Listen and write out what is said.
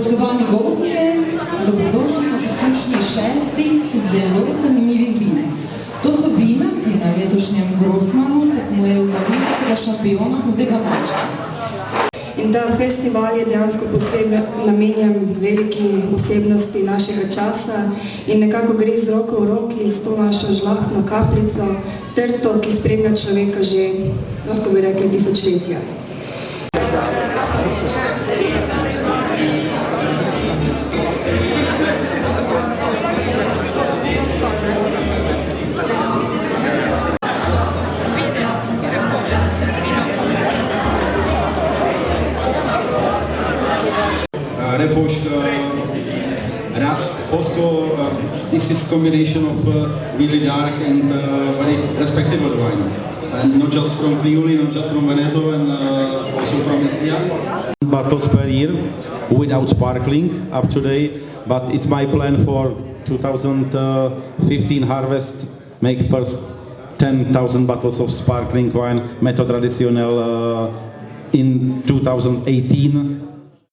Spoštovani gostje, dobrodošli na poskušnji 6 zelo zanimivih vine. To so vina, ki na letošnjem Grossmanu tekmujejo za vinskega šampiona Hudega mačka. In ta festival je dejansko namenjen veliki osebnosti našega časa in nekako gre z roko v roki s to našo žlahtno kapljico, trto, ki spremlja človeka že, lahko bi rekli, tisočletja. Refošk, Ras, Fosco, this is combination of really dark and very respectable wine. And not just from Friuli, not just from Veneto, and also from Istria. Bottles per year without sparkling up today, but it's my plan for 2015 harvest, make first 10,000 bottles of sparkling wine, Méthode Traditionnelle in 2018.